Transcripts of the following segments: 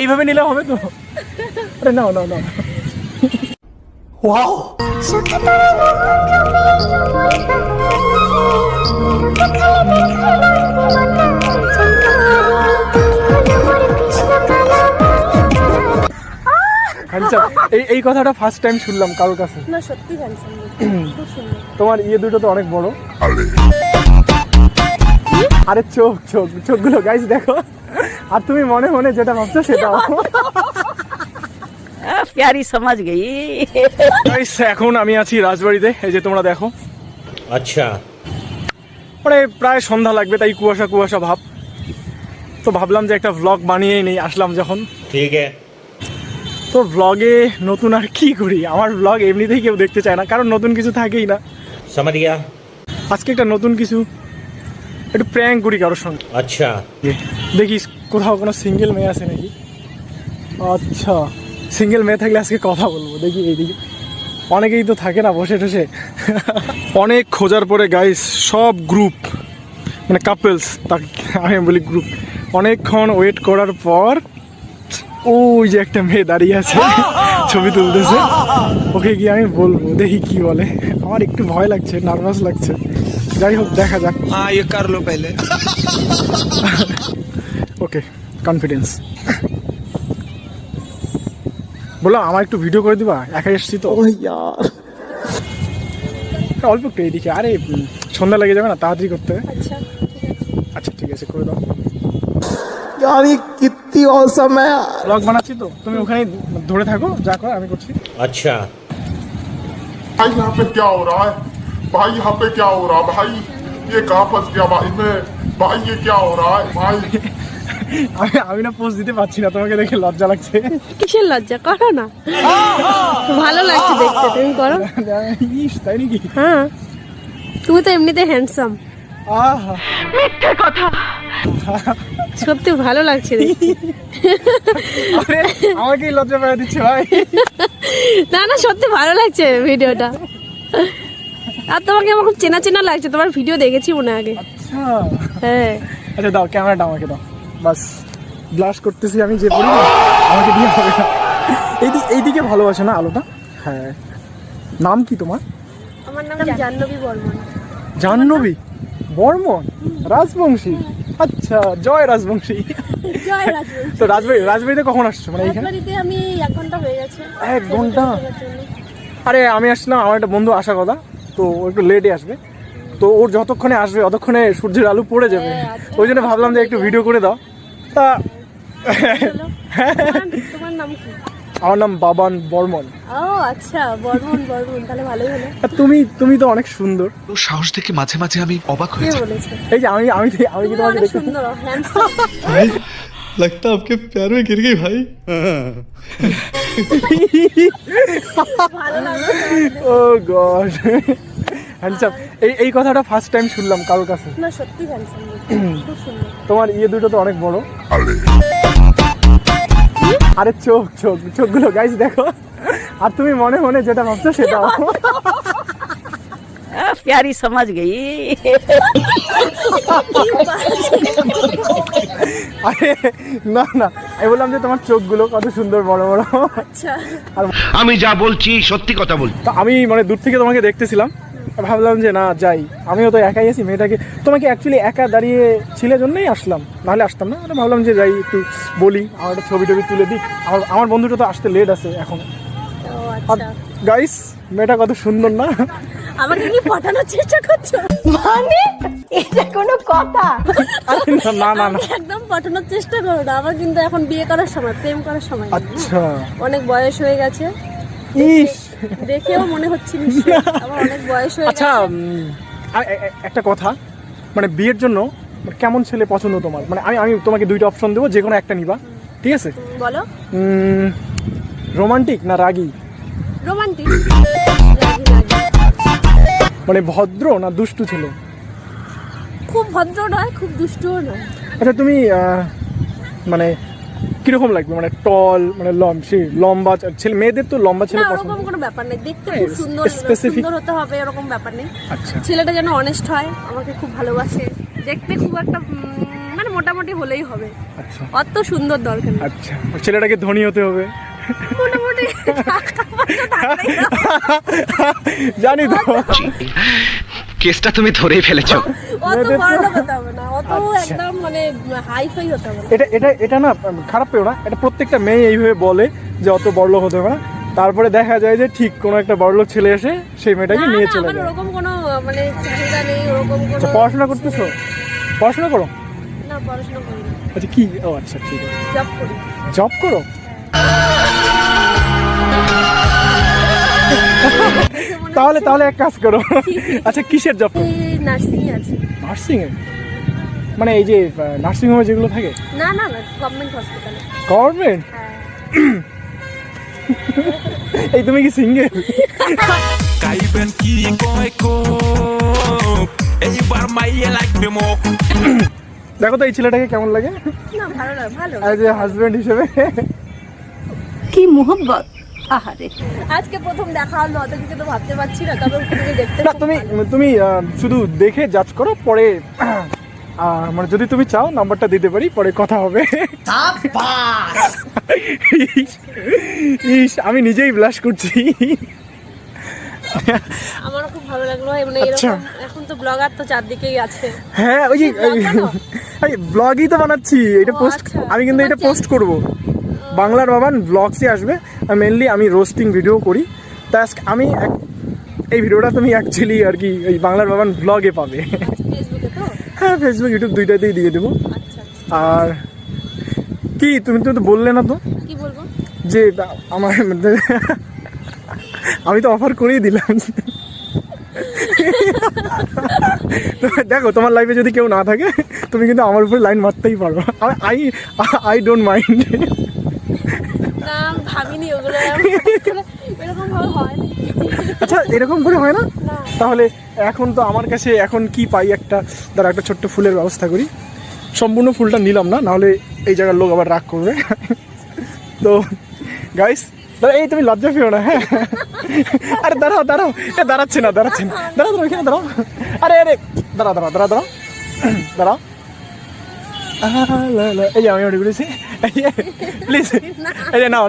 এইভাবে নিলে হবে তো? আরে নাও নাও নাও। ওয়াও, এই কথাটা ফার্স্ট টাইম শুনলাম কারোর কাছে। না সত্যি হ্যান্ডসাম, খুব সুন্দর। তোমার দুটো তো অনেক বড়। আরে চোখগুলো গাইস দেখো, আর তুমি মনে মনে যেটা ভাবছো সেটাও। प्यारी समझ गई। গাইস এখন আমি আছি রাজবাড়িতে, এই যে তোমরা দেখো। আচ্ছা, মানে প্রায় সন্ধ্যা লাগবে, তাই কুয়াশা কুয়াশা ভাব। তো ভাবলাম যে একটা ভ্লগ বানিয়েই নেই, আসলাম যখন। ঠিক আছে। তো ভ্লগে নতুন আর কি করি, আমার ভ্লগ এমনিতেই কেউ দেখতে চায় না, কারণ নতুন কিছু থাকেই না। समझ गया। আজকে একটা নতুন কিছু, একটু প্র্যাঙ্ক করি কারোর সঙ্গে। अच्छा, দেখি কোথাও কোনো সিঙ্গেল মেয়ে আছে নাকি। আচ্ছা, সিঙ্গেল মেয়ে থাকলে আজকে কথা বলবো। দেখি এইদিকে অনেকেই তো থাকে না বসে টসে। অনেক খোঁজার পরে গাইস সব গ্রুপ, মানে কাপলস, তাকে আমি বলি গ্রুপ, অনেকক্ষণ ওয়েট করার পর ওই যে একটা মেয়ে দাঁড়িয়ে আছে, ছবি তুলতেছে। ওকে গিয়ে আমি বলবো, দেখি কি বলে। আমার একটু ভয় লাগছে, নার্ভাস লাগছে। যাই হোক, দেখা যাক। हाँ ये कर लो पहले। ওকে, কনফিডেন্স। বলো, আমার একটু ভিডিও করে দিবা, একাই এসছি তো। অল্প একটু এইদিকে। আরে সন্ধ্যা লেগে যাবে না, তাড়াতাড়ি করতে হবে। আচ্ছা ঠিক আছে। আচ্ছা ঠিক আছে, করে দাও। यार ये कितनी औसम है यार। ব্লগ বানাচ্ছি তো, তুমি ওখানে ধরে থাকো, যা করো আমি করছি। अच्छा। भाई यहाँ पे क्या हो रहा है? भाई यहाँ पे क्या हो रहा है? भाई ये कहाँ फंस गया भाई मैं? भाई ये क्या हो रहा है भाई? আমি না পোস্ট দিতে পারছি না, তোমাকে দেখে লজ্জা লাগছে। কিসের লজ্জা, করো না, ভালো লাগছে দেখতে, তুমি করো। ইস, তাই নাকি? হ্যাঁ, তুমি তো এমনিতে হ্যান্ডসাম। আহা, সত্যি ভালো লাগছে দেখতে। আরে আমাকেই লজ্জা পেয়ে দিচ্ছে ভাই। না না, সত্যি ভালো লাগছে ভিডিওটা। আর তোমাকে আমার খুব চেনা চেনা লাগছে, তোমার ভিডিও দেখেছি মনে আগে। আচ্ছা হ্যাঁ, আচ্ছা, দাও ক্যামেরাটা আমাকে দাও। বাস ব্লাশ করতেছি আমি, যে পড়ি আমাকে দিয়ে হবে না। এইদিকে ভালোবাসে না আলোটা। হ্যাঁ, নাম কি তোমার? আমার নাম জাহ্নবী বর্মন। জাহ্নবী বর্মন, রাজবংশী। আচ্ছা, জয় রাজবংশী। জয় রাজবংশী। তো রাজবাড়িতে কখন আসছো? মানে এইখানে রাজবাড়িতে আমি 1 ঘন্টা হয়ে গেছে। 1 ঘন্টা? আরে আমি আসলাম, আমার একটা বন্ধু আসার কথা, তো ও একটু লেটে আসবে। তো ওর যতক্ষণে আসবে ততক্ষণে সূর্যের আলো পড়ে যাবে। ওই জন্য ভাবলাম যে একটু ভিডিও করে দাও। তা তোমার নাম কি? আমার নাম বাবান বর্মন। ও আচ্ছা, বর্মন বর্মন, তাহলে ভালোই হলো। আর তুমি তো অনেক সুন্দর। तो साहस देखे माঝে মাঝে আমি অবাক কে হয়ে যাই। বলেছে? এই যে আমি কি তুমি তোমাকে অনেক দেখতে? সুন্দর, হ্যান্ডসাম। लगता आपके प्यार में गिर गई भाई। ভালো লাগছে। ও গড, হ্যান্ডসাম। এই কথাটা ফার্স্ট টাইম শুনলাম কারোর কাছে। না সত্যি হ্যান্ডসাম, খুব সুন্দর। তোমার দুটো তো অনেক বড়। আরে চোখগুলো গাইস দেখো, আর তুমি মনে মনে যেটা ভাবছো সেটাও। प्यारी समझ गई। আরে না না, আমি বললাম যে তোমার চোখগুলো কত সুন্দর, বড় বড়। আচ্ছা, আমি যা বলছি সত্যি কথা বলছি। তো আমি মানে দূর থেকে তোমাকে দেখতেছিলাম, ভাবলাম যে না যাই, আমিও তো একাই আছি। মেয়েটাকে তোমাকে অ্যাকচুয়ালি একা দাঁড়িয়ে ছিলে জন্যই আসলাম, নাহলে আসতাম না। ভাবলাম যে যাই, একটু বলি, আমার একটা ছবি টবি তুলে দিই। আমার বন্ধুটা তো আসতে লেট আছে এখন। ও আর আচ্ছা। গাইস, মেয়েটা কত সুন্দর না? আমাকে কি পটানোর চেষ্টা করছো? মানে এটা কোনো কথা? আরে না না না, একদম পটানোর চেষ্টা করো না। আমার কিন্তু এখন বিয়ে করার সময়, প্রেম করার সময় না। আচ্ছা, অনেক বয়স হয়ে গেছে, ইস, দেখেও মনে হচ্ছে নিশ্চয়ই আমার অনেক বয়স হয়ে আচ্ছা গেছে। একটা কথা, মানে বিয়ের জন্য কেমন ছেলে পছন্দ তোমার? মানে আমি তোমাকে 2টা অপশন দেবো, যে কোনো একটা নিবা, ঠিক আছে? বলো। রোমান্টিক না রাগী? রোমান্টিক। মানে ভদ্র না দুষ্টু ছেলে? খুব ভদ্র নয়, খুব দুষ্টুও নয়। আচ্ছা, তুমি মানে কিরকম লাগবে? মানে টল, মানে লম্বা ছেলে? মেয়েদের তো লম্বা ছেলে না, পছন্দ। ওরকম কোনো ব্যাপার নেই, দেখতে খুব সুন্দর Specific? সুন্দর হতে হবে এরকম ব্যাপার নেই। আচ্ছা, ছেলেটা যেন অনেস্ট হয়, আমাকে খুব ভালোবাসে, দেখতে খুব একটা মানে মোটামুটি হলেই হবে, আচ্ছা অত সুন্দর দরকার নেই। আচ্ছা, ছেলেটাকে ধনী হতে হবে। মোটামুটি টাকা পয়সা থাকলেই হবে। জানি তো। কেসটা তুমি ধরেই ফেলেছো। অত বড় লোক হতে হবে না, অত আচ্ছা। একদম মানে হাইফাই হতে হবে না। এটা না খারাপ পেও না, এটা প্রত্যেকটা মেয়ে এইভাবে বলে যে অত বড়লোক হতে হবে না, তারপরে দেখা যায় যে ঠিক কোনো একটা বড়লোক ছেলে এসে সেই মেয়েটাকে না, নিয়ে না, চলে আমার যায়। ওরকম কোনো মানে চাহিদা নেই, ওরকম কোনো। আচ্ছা, পড়াশোনা করতেছো? পড়াশোনা করো? না, পড়াশোনা করি না, আচ্ছা কি, ও আচ্ছা ঠিক আছে, জব করি। জব করো? তাহলে তাহলে এক কাজ করো। আচ্ছা কিসের জব করো? নার্সিং আছে। নার্সিং এ? মানে এই যে নার্সিং হোমে যেগুলো থাকে? না না না, গভর্নমেন্ট হসপিটালে। গভর্নমেন্ট? হ্যাঁ। এই তুমি কি সিঙ্গেল? Kaiben কি কয় কো এইবার মাইয়ে লাগবে মোক। দেখো তো এই ছেলেটাকে কেমন লাগে না, ভালো না, ভালো। অ্যাজ এ হাজবেন্ড হিসেবে? কি মোহব্বত, আহারে। আজকে প্রথম দেখা হলো, অত কিছু তো ভাবতে পারছি না, তবে তুমি দেখতে না খুব তুমি ভালো। তুমি শুধু দেখে জাজ করো, পরে মানে যদি তুমি চাও নাম্বারটা দিতে পারি, পরে কথা হবে। ইস, আমি নিজেই ব্লাশ করছি। আমারও খুব ভালো লাগলো, মানে আচ্ছা। এরকম এখন তো ব্লগার তো চারদিকেই আছে। হ্যাঁ ওই যে তুমি vlog বানাও? ব্লগই তো বানাচ্ছি, এটা ও, পোস্ট, আচ্ছা। আমি কিন্তু এটা তোমার পোস্ট করব, বাংলার বাবান ব্লগসে আসবে। মেনলি আমি রোস্টিং ভিডিও করি, তা আজকে আমি এই ভিডিওটা তুমি অ্যাকচুয়ালি আর কি এই বাংলার বাবান ব্লগে পাবে। ফেসবুকে তো? হ্যাঁ ফেসবুক ইউটিউব দুইটাতেই দিয়ে দেবো। আচ্ছা আচ্ছা। আর কি তুমি তো বললে না তো কি বলবো? যে আমার আমি তো অফার করেই দিলাম। দেখো তোমার লাইফে যদি কেউ না থাকে তুমি কিন্তু আমার উপরে লাইন মারতেই পারো, আই ডোন্ট মাইন্ড। না, আমি ভাবিনি ওগুলো, এরকম ভাবে হয় না। আচ্ছা এরকম করে হয় না? না। তাহলে এখন তো আমার কাছে এখন কি পাই, একটা দ্বারা একটা ছোট্ট ফুলের ব্যবস্থা করি। সম্পূর্ণ ফুলটা নিলাম না, নাহলে এই জায়গার লোক আবার রাগ করবে। তো গাইস, এই তুমি লজ্জা পেও না, হ্যাঁ? আরে দাঁড়াও দাঁড়াও, দাঁড়াচ্ছে না দাঁড়াও এখানে দাঁড়াও। আরে আরে দাঁড়াও দাঁড়াও। এই যে আমি ওটা করেছি, প্লিজ এই যে নাও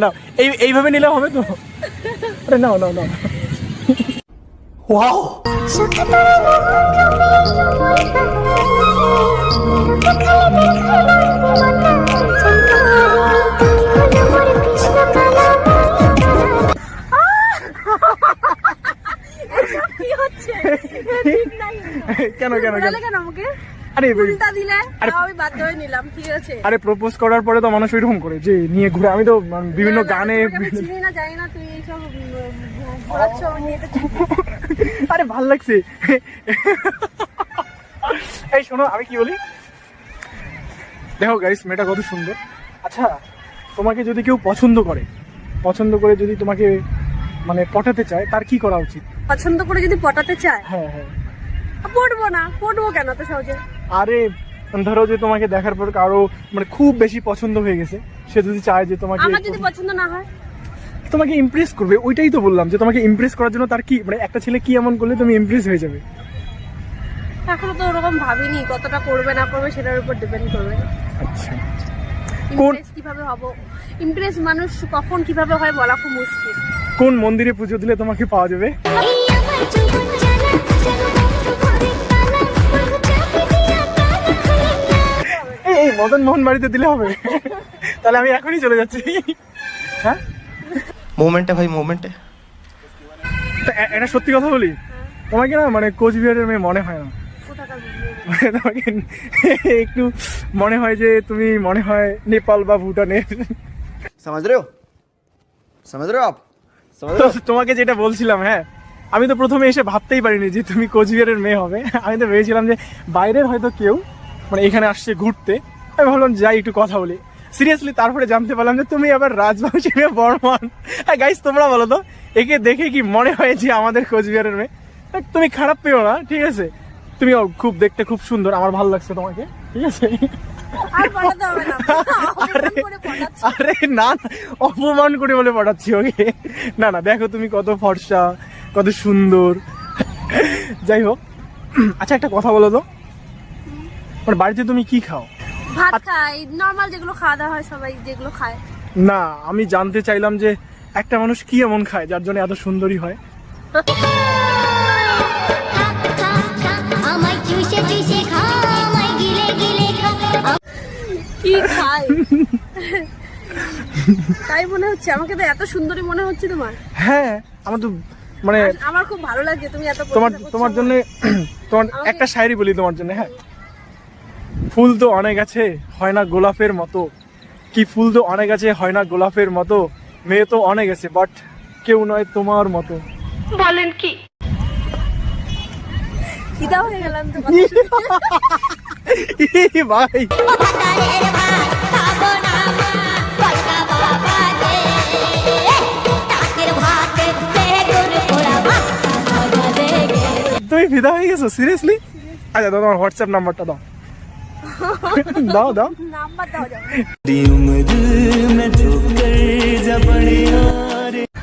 এইভাবে নিলে হবে তো? আরে নাও। वाओ কি হচ্ছে? ঠিক নাই। কেন বলালে কেন আমাকে? আরে ফুলটা দিলে, আরে- তাও আমি বাধ্য হয়ে নিলাম, ঠিক আছে? আরে প্রপোজ করার পরে তো মানুষ ওইরকম করে যে নিয়ে ঘুরে, আমি তো বিভিন্ন না, না, গানে তোমাকে আমি চিনি না, জানি না, তুই এইসব ঘোরাচ্ছ, আমি নিয়ে তো চিনি না। আরে ভাল লাগছে। এই শোনো আমি কি বলি, দেখো গাইস মেয়েটা কত সুন্দর। আচ্ছা তোমাকে যদি কেউ পছন্দ করে যদি তোমাকে মানে পটাতে চায়, তার কি করা উচিত? পছন্দ করে যদি পটাতে চায়, হ্যাঁ পড়বো কেন তো সহজে? আরে ধরো যে তোমাকে দেখার পর কারো মানে খুব বেশি পছন্দ হয়ে গেছে, সে যদি চায় যে তোমাকে আমার যদি পছন্দ না হয়? তোমাকে ইমপ্রেস করবে, ওইটাই তো বললাম যে তোমাকে ইমপ্রেস করার জন্য তার কি মানে একটা ছেলে কি এমন করলে তুমি ইমপ্রেস হয়ে যাবে? এখনো তো ওরকম ভাবিনি, কতটা করবে না করবে সেটার উপর ডিপেন্ড করবে। আচ্ছা ইমপ্রেস কিভাবে হব, ইমপ্রেস মানুষ কখন কিভাবে হয় বলা খুব মুশকিল। কোন মন্দিরে পুজো দিলে তোমাকে পাওয়া যাবে? এই মদন মোহন বাড়িতে দিলে হবে? তাহলে আমি এখনই চলে যাচ্ছি। হ্যাঁ मोमेंट है भाई मोमेंट है তা এটা সত্যি কথা বলি, তোমাকে না মানে কোচবিহারের মেয়ে মনে হয় না। কোথাকার বুঝবে? মানে তোমাকে একটু মনে হয় যে তুমি মনে হয় নেপাল বা ভুটানের। समझ रहे हो आप তো তোমাকে যেটা বলছিলাম, হ্যাঁ আমি তো প্রথমে এসে ভাবতেই পারিনি যে তুমি কোচবিহারের মেয়ে হবে। আমি তো ভেবেছিলাম যে বাইরের হয়তো কেউ মানে এখানে আসছে ঘুরতে, আমি ভাবলাম যাই একটু কথা বলি। সিরিয়াসলি তারপরে জানতে পারলাম যে তুমি আবার রাজবংশী মেয়ে বর্মন। হ্যাঁ গাইস তোমরা বলো তো, একে দেখে কি মনে হয় যে আমাদের কোচবিহারের মেয়ে? তুমি খারাপ পেও না, ঠিক আছে? তুমি খুব দেখতে খুব সুন্দর, আমার ভালো লাগছে তোমাকে, ঠিক আছে? আর পটাতে হবে না, আরে অপমান করে পটাচ্ছি। আরে না অপমান করে বলে পড়াচ্ছি ওকে। না দেখো তুমি কত ফর্সা, কত সুন্দর। যাই হোক, আচ্ছা একটা কথা বলো তো, মানে বাড়িতে তুমি কি খাও? ভাত খাই, নর্মাল যেগুলো খাওয়া দাওয়া হয় সবাই যেগুলো খায়। না, আমি জানতে চাইলাম যে একটা মানুষ কি এমন খায় যার জন্য এত সুন্দরী হয়। কি খায় তাই মনে হচ্ছে, আমাকে তো এত সুন্দরী মনে হচ্ছে তোমার। হ্যাঁ, আমার তো মানে আমার খুব ভালো লাগে তুমি এত তোমার প্রশংসা করছো তোমার আমার। জন্য তোমার একটা শায়রি বলি তোমার জন্য। হ্যাঁ, ফুল তো অনেক আছে হয় না গোলাপের মতো, কি ফুল তো অনেক আছে হয় না গোলাপের মতো, মেয়ে তো অনেক আছে বাট কেউ নয় তোমার মতো। ফিদা হয়ে গেলাম তো ভাই তুমি ফিদা হয়ে গেছো সিরিয়াসলি? আচ্ছা দাও তোমার হোয়াটসঅ্যাপ নাম্বারটা দাও। দাও দাও। নাম্বার দাও যাও।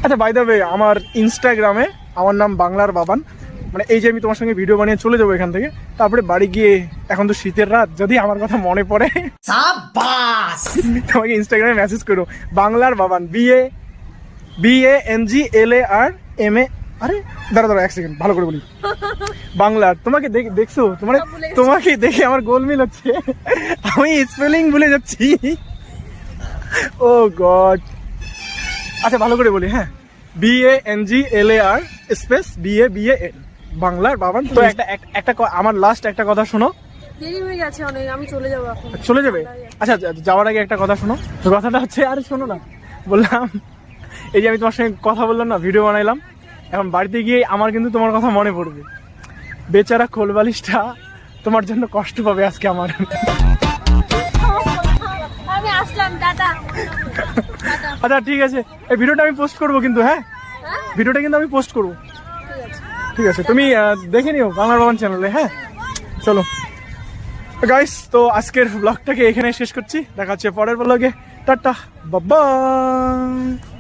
আচ্ছা বাই দ্য ওয়ে, আমার ইনস্টাগ্রামে আমার নাম বাংলার বাবান। মানে এই যে আমি তোমার সঙ্গে ভিডিও বানিয়ে চলে যাবো এখান থেকে, তারপরে বাড়ি গিয়ে এখন তো শীতের রাত, যদি আমার কথা মনে পড়ে তোমাকে ইনস্টাগ্রামে মেসেজ করো বাংলার বাবান, BANGLARMA। আরে দাঁড়া দাঁড়া এক সেকেন্ড, ভালো করে বলি বাংলার। তোমাকে দেখছো তোমার, তোমাকে দেখে আমার গোলমিল হচ্ছে, আমি স্পেলিং ভুলে যাচ্ছি। ও গড। আচ্ছা ভালো করে বলি, হ্যাঁ, BANGLAR স্পেস BABAN, বাংলার বাবান। তো একটা আমার লাস্ট একটা কথা শোনো। দেরি হয়ে গেছে অনেক, আমি চলে যাবো এখন। চলে যাবে? আচ্ছা যাওয়ার আগে একটা কথা শোনো। তো কথাটা হচ্ছে, আরে শোনো না, বললাম এই যে আমি তোমার সঙ্গে কথা বললাম না, ভিডিও বানাইলাম, এখন বাড়িতে গিয়ে আমার কিন্তু তোমার কথা মনে পড়বে। বেচারা কোলবালিশটা তোমার জন্য কষ্ট পাবে আজকে আমার। আমি আসলাম, টাটা। আচ্ছা ঠিক আছে, এই ভিডিওটা আমি পোস্ট করবো কিন্তু। হ্যাঁ, ভিডিওটা কিন্তু আমি পোস্ট করবো। ঠিক আছে, তুমি দেখে নিও বাংলার বাবান চ্যানেলে। হ্যাঁ চলো গাইস, তো আজকের ব্লগটাকে এখানে শেষ করছি, দেখা হচ্ছে পরের ব্লগে। Tata, bye bye.